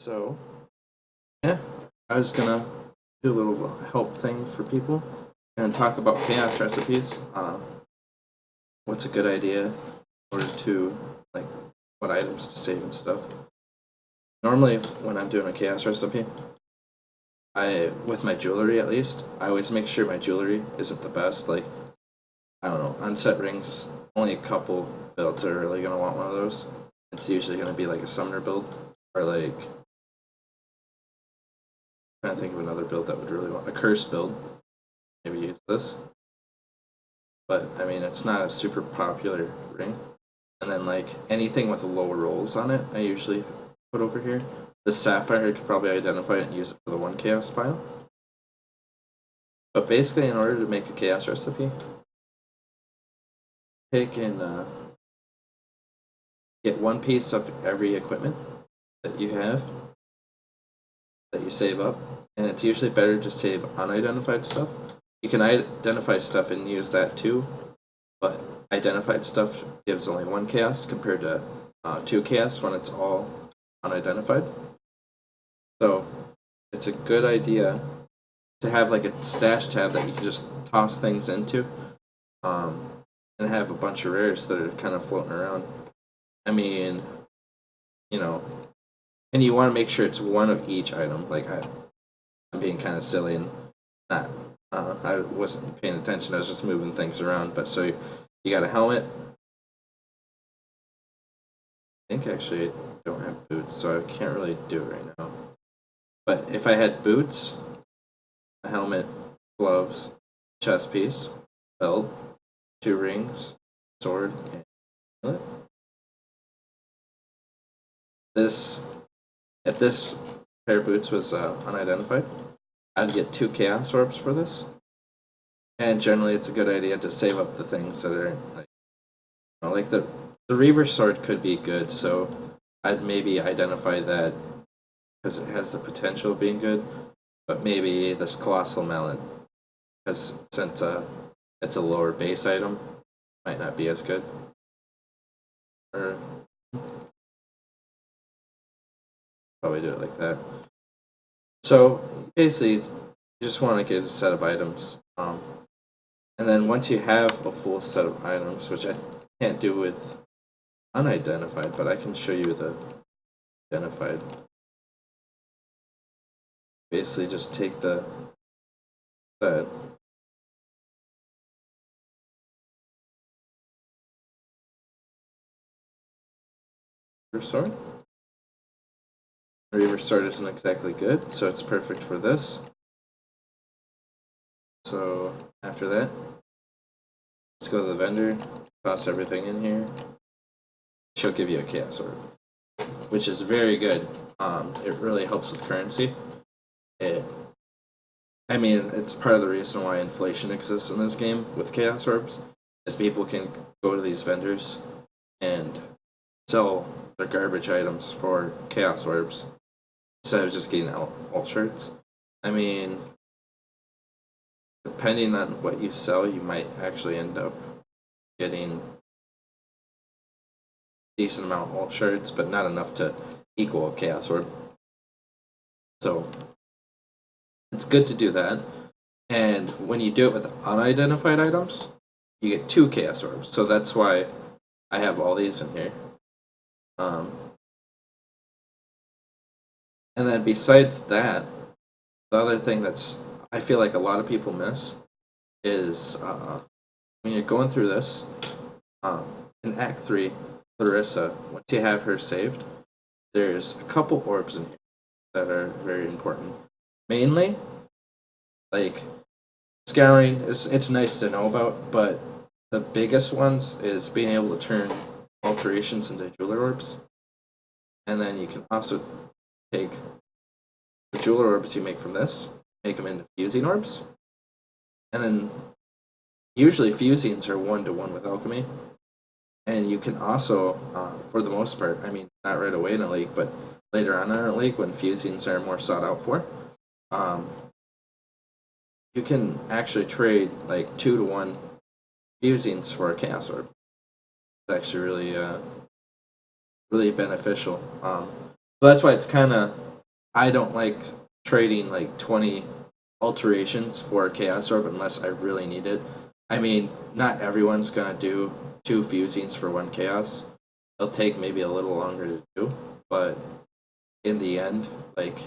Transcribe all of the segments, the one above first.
So, yeah, I was gonna do a little help thing for people and talk about chaos recipes. What's a good idea in order to, like, what items to save and stuff. Normally, when I'm doing a chaos recipe, with my jewelry at least, I always make sure my jewelry isn't the best. Like, I don't know, unset rings, only a couple builds are really gonna want one of those. It's usually gonna be like a summoner build, or like, trying to think of another build that would really want a curse build. Maybe use this. But I mean, it's not a super popular ring. And then like anything with lower rolls on it, I usually put over here. The sapphire, you could probably identify it and use it for the one chaos pile. But basically, in order to make a chaos recipe, take and get one piece of every equipment that you have that you save up, and it's usually better to save unidentified stuff. You can identify stuff and use that too, but identified stuff gives only one chaos compared to two chaos when it's all unidentified. So it's a good idea to have like a stash tab that you can just toss things into, and have a bunch of rares that are kind of floating around. I mean, you know, and you want to make sure it's one of each item. Like I'm being kind of silly and not. I wasn't paying attention. I was just moving things around. But so you got a helmet. I think actually I don't have boots, so I can't really do it right now. But if I had boots, a helmet, gloves, chest piece, belt, 2 rings, sword, and amulet. If this pair of boots was unidentified, I'd get 2 chaos orbs for this. And generally, it's a good idea to save up the things that are like the Reaver sword could be good, so I'd maybe identify that because it has the potential of being good. But maybe this colossal mallet, because since it's a lower base item, might not be as good. Or probably do it like that. So basically, you just want to get a set of items, and then once you have a full set of items, which I can't do with unidentified, but I can show you the identified. Basically, just take the set. Sword. Reaver sword isn't exactly good, so it's perfect for this. So after that, let's go to the vendor, toss everything in here. She'll give you a chaos orb, which is very good. It really helps with currency. I mean, it's part of the reason why inflation exists in this game with chaos orbs, is people can go to these vendors and sell their garbage items for chaos orbs instead of just getting alt shirts. I mean, depending on what you sell, you might actually end up getting a decent amount of alt shirts, but not enough to equal a chaos orb. So it's good to do that. And when you do it with unidentified items, you get 2 chaos orbs. So that's why I have all these in here. And then besides that, the other thing that's I feel like a lot of people miss is when you're going through this, in Act 3, Larissa, once you have her saved, there's a couple orbs in here that are very important. Mainly, like, scouring, it's nice to know about, but the biggest ones is being able to turn alterations into jeweler orbs. And then you can also take the jeweler orbs you make from this, make them into fusing orbs. And then usually fusings are 1-to-1 with alchemy. And you can also, for the most part, I mean, not right away in a league, but later on in a league when fusings are more sought out for, you can actually trade like 2-to-1 fusings for a chaos orb. It's actually really, really beneficial. So that's why it's kind of I don't like trading like 20 alterations for a Chaos Orb unless I really need it. I mean, not everyone's gonna do 2 fusings for 1 Chaos. It'll take maybe a little longer to do, but in the end, like,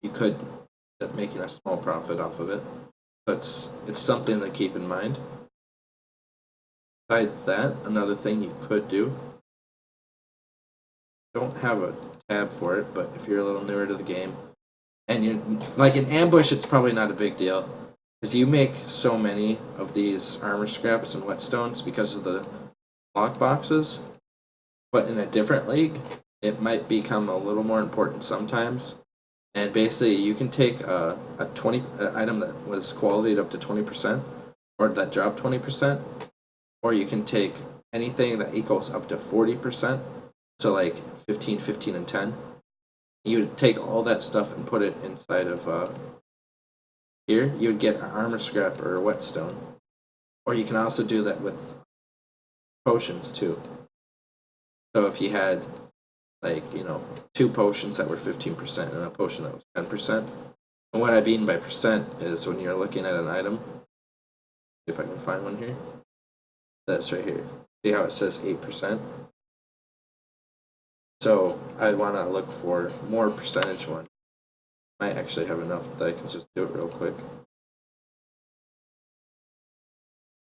you could end up making a small profit off of it. So it's something to keep in mind. Besides that, another thing you could do, don't have a tab for it, but if you're a little newer to the game, and you like in ambush, it's probably not a big deal because you make so many of these armor scraps and whetstones because of the lock boxes. But in a different league, it might become a little more important sometimes. And basically, you can take a 20 item that was qualityed up to 20%, or that dropped 20%, or you can take anything that equals up to 40%. So like 15, 15, and 10. You would take all that stuff and put it inside of here. You would get an armor scrap or a whetstone. Or you can also do that with potions too. So if you had like, 2 potions that were 15% and a potion that was 10%. And what I mean by percent is when you're looking at an item, see if I can find one here. That's right here. See how it says 8%? So I'd want to look for more percentage one. Might actually have enough that I can just do it real quick.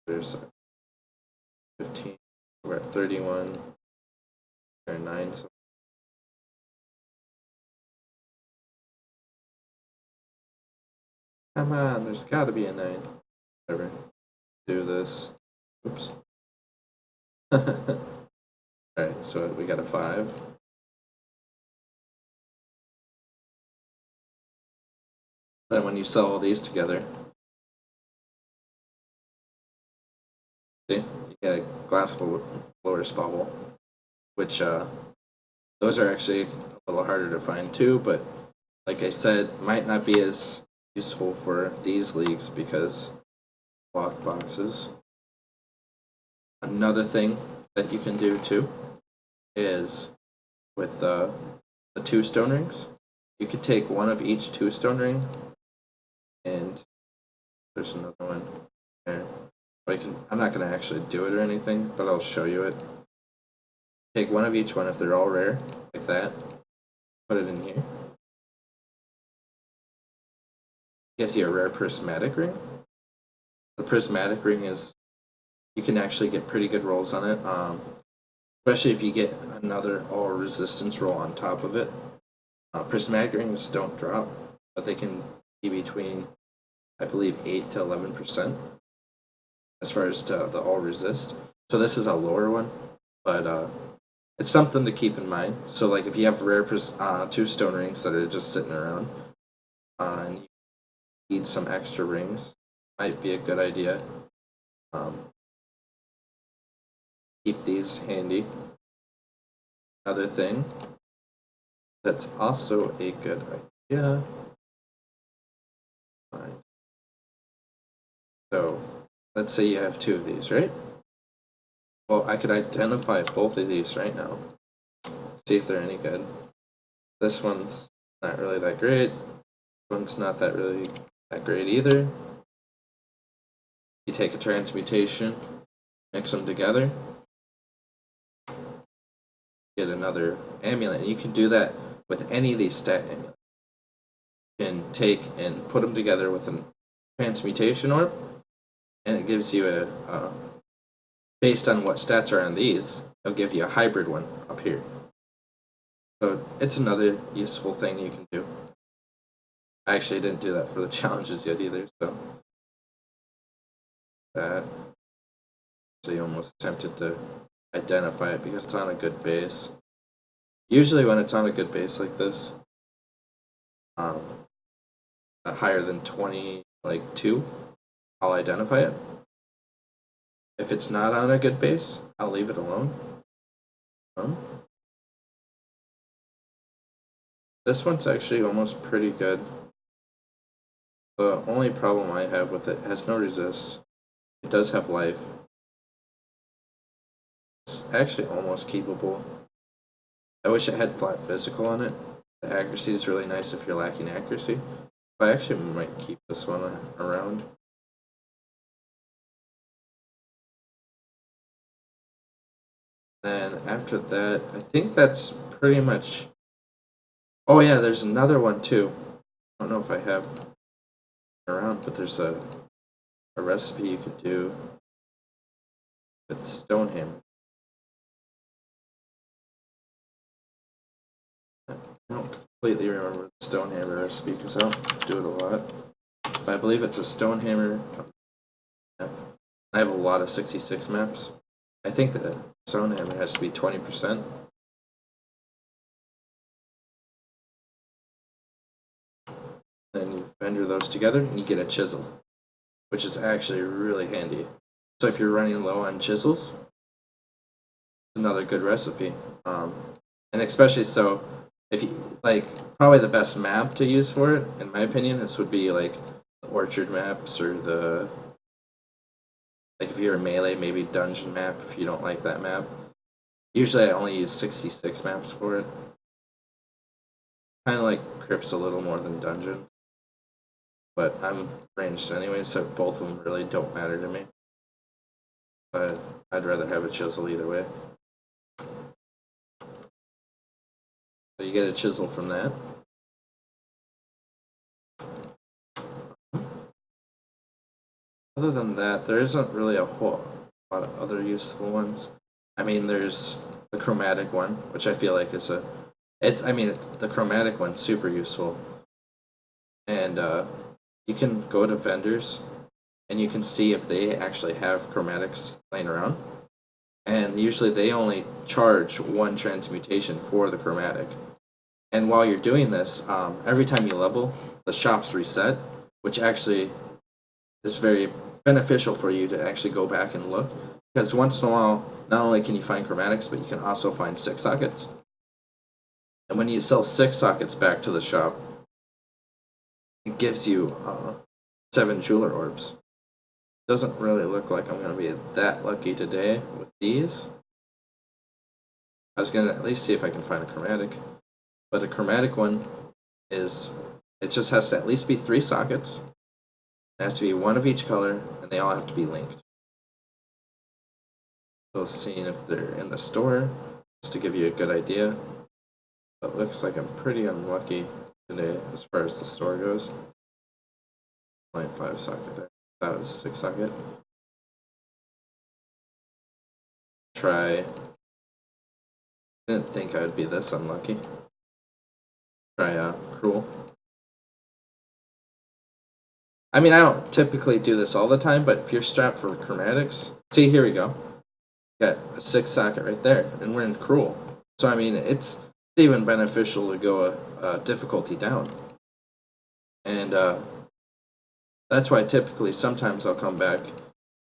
There's 15. We're at 31. Or 9. So come on, there's got to be a 9. Whatever. Do this. Oops. Alright, so we got a 5. Then when you sell all these together, see, you get a glass blower spobble, which those are actually a little harder to find too, but like I said, might not be as useful for these leagues because lock boxes. Another thing that you can do too is with the 2 stone rings, you could take one of each 2 stone ring, and there's another one there. I'm not going to actually do it or anything, but I'll show you it. Take one of each one if they're all rare, like that. Put it in here. Gives you a rare prismatic ring. The prismatic ring is, you can actually get pretty good rolls on it, especially if you get another all resistance roll on top of it. Prismatic rings don't drop, but they can be between, I believe, 8 to 11% as far as to the all resist. So this is a lower one, but it's something to keep in mind. So like if you have rare 2 stone rings that are just sitting around, and you need some extra rings, might be a good idea. Keep these handy. Another thing that's also a good idea. Fine. So let's say you have 2 of these, right? Well, I could identify both of these right now. See if they're any good. This one's not really that great. This one's not really that great either. You take a transmutation, mix them together, get another amulet. And you can do that with any of these stat amulets. You can take and put them together with a transmutation orb, and it gives you a based on what stats are on these, it'll give you a hybrid one up here. So it's another useful thing you can do. I actually didn't do that for the challenges yet either, so that actually almost tempted to identify it because it's on a good base. Usually when it's on a good base like this, higher than 20, like 2, I'll identify it. If it's not on a good base, I'll leave it alone. This one's actually almost pretty good. The only problem I have with it has no resist. It does have life. It's actually almost keepable. I wish it had flat physical on it. The accuracy is really nice if you're lacking accuracy. I actually might keep this one around. Then after that, I think that's pretty much. Oh yeah, there's another one too. I don't know if I have it around, but there's a recipe you can do with stone hammer. I don't completely remember the stone hammer recipe because I don't do it a lot. But I believe it's a stone hammer map. I have a lot of 66 maps. I think the stone hammer has to be 20%. Then you vendor those together and you get a chisel, which is actually really handy. So if you're running low on chisels, it's another good recipe. And especially so, if you like, probably the best map to use for it, in my opinion, this would be like the orchard maps or the like if you're a melee, maybe dungeon map if you don't like that map. Usually I only use 66 maps for it. Kind of like Crypt's a little more than dungeon. But I'm ranged anyway, so both of them really don't matter to me. But I'd rather have a chisel either way. So you get a chisel from that. Other than that, there isn't really a whole lot of other useful ones. I mean, there's the chromatic one, which I feel like is it's the chromatic one's super useful. And you can go to vendors and you can see if they actually have chromatics laying around. And usually they only charge one transmutation for the chromatic. And while you're doing this, every time you level, the shops reset, which actually is very beneficial for you to actually go back and look. Because once in a while, not only can you find chromatics, but you can also find 6 sockets. And when you sell 6 sockets back to the shop, it gives you 7 jeweler orbs. Doesn't really look like I'm going to be that lucky today with these. I was going to at least see if I can find a chromatic. But a chromatic one is, it just has to at least be 3 sockets. It has to be one of each color, and they all have to be linked. So seeing if they're in the store, just to give you a good idea. But it looks like I'm pretty unlucky today as far as the store goes. 0.5 socket there. That was 6 socket. Try. Didn't think I would be this unlucky. Try cruel. I mean, I don't typically do this all the time, but if you're strapped for chromatics, see, here we go. Got a 6 socket right there, and we're in cruel. So I mean, it's even beneficial to go a difficulty down. And that's why typically sometimes I'll come back.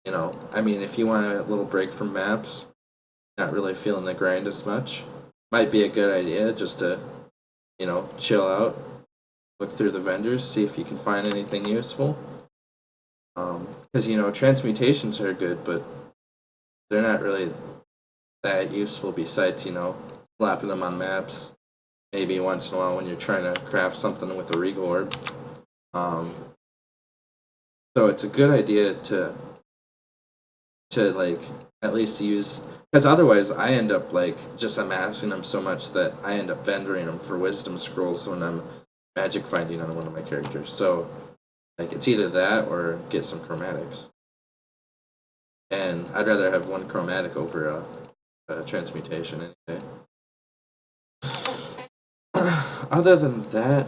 I mean, if you want a little break from maps, not really feeling the grind as much, might be a good idea just to, chill out, look through the vendors, see if you can find anything useful. Because, transmutations are good, but they're not really that useful besides, slapping them on maps. Maybe once in a while when you're trying to craft something with a regal orb. So it's a good idea to like at least use, because otherwise I end up like just amassing them so much that I end up vendoring them for wisdom scrolls when I'm magic finding on one of my characters. So like it's either that or get some chromatics. And I'd rather have one chromatic over a transmutation anyway. Other than that,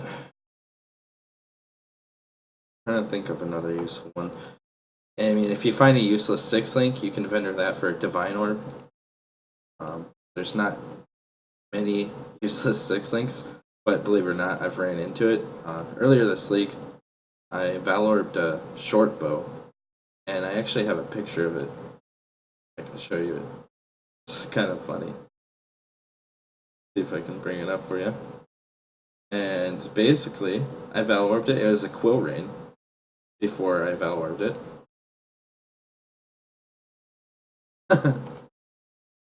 I'm trying to think of another useful one. I mean, if you find a useless 6 link, you can vendor that for a divine orb. There's not many useless 6 links, but believe it or not, I've ran into it. Earlier this week, I Valorbed a short bow, and I actually have a picture of it. I can show you it. It's kind of funny. See if I can bring it up for you. And basically, I Valorbed it. It was a quill rain before I Valorbed it.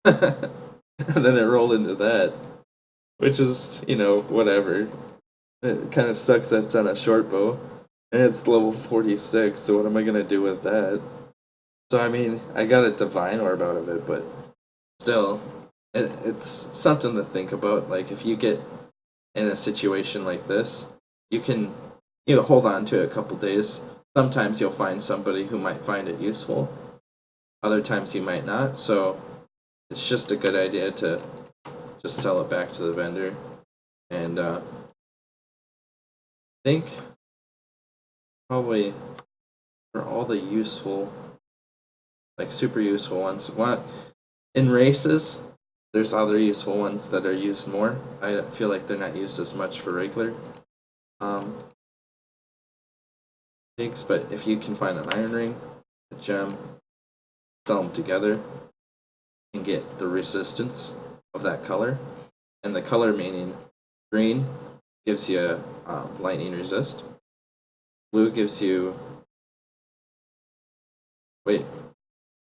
And then it rolled into that. which is, you know, whatever. It kind of sucks that it's on a short bow, and it's level 46, so what am I gonna do with that? So, I mean, I got a divine orb out of it, but still, it's something to think about. Like, if you get in a situation like this, you can, you know, hold on to it a couple days. Sometimes you'll find somebody who might find it useful. Other times you might not. So it's just a good idea to just sell it back to the vendor. And I think probably for all the useful, like super useful ones, in races, there's other useful ones that are used more. I feel like they're not used as much for regular um, pigs, but if you can find an iron ring, a gem, sell them together, and get the resistance of that color, and the color meaning green gives you lightning resist, blue gives you, wait,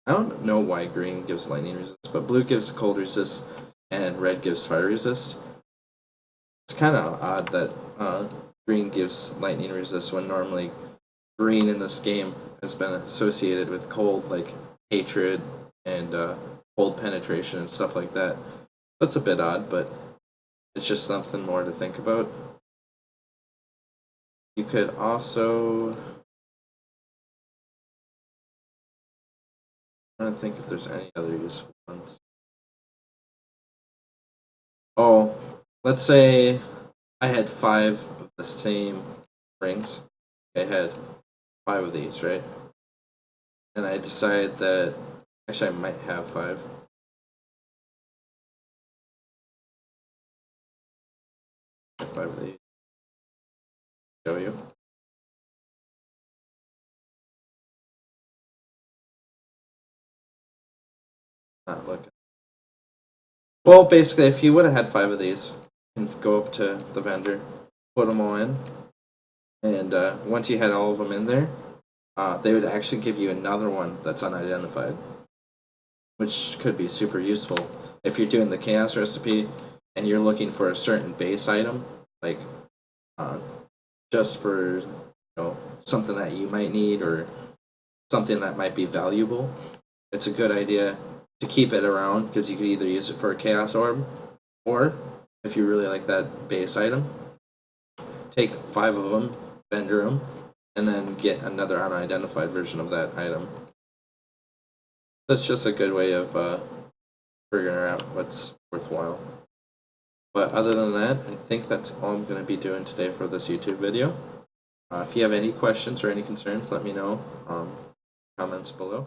I don't know why green gives lightning resist, but blue gives cold resist and red gives fire resist. It's kind of odd that green gives lightning resist when normally green in this game has been associated with cold, like hatred and cold penetration and stuff like that. That's a bit odd, but it's just something more to think about. You could also, I'm trying to think if there's any other useful ones. Oh, let's say I had 5 of the same rings. I had 5 of these, right? And I decided that actually I might have 5. 5 of these. Show you. Not looking. Well, basically, if you would have had 5 of these, and go up to the vendor, put them all in, and once you had all of them in there, they would actually give you another one that's unidentified, which could be super useful if you're doing the chaos recipe and you're looking for a certain base item, like uh, just for, you know, something that you might need or something that might be valuable. It's a good idea to keep it around because you could either use it for a chaos orb, or if you really like that base item, take 5 of them, vendor them, and then get another unidentified version of that item. That's just a good way of figuring out what's worthwhile. But other than that, I think that's all I'm going to be doing today for this YouTube video. If you have any questions or any concerns, let me know. Comments below.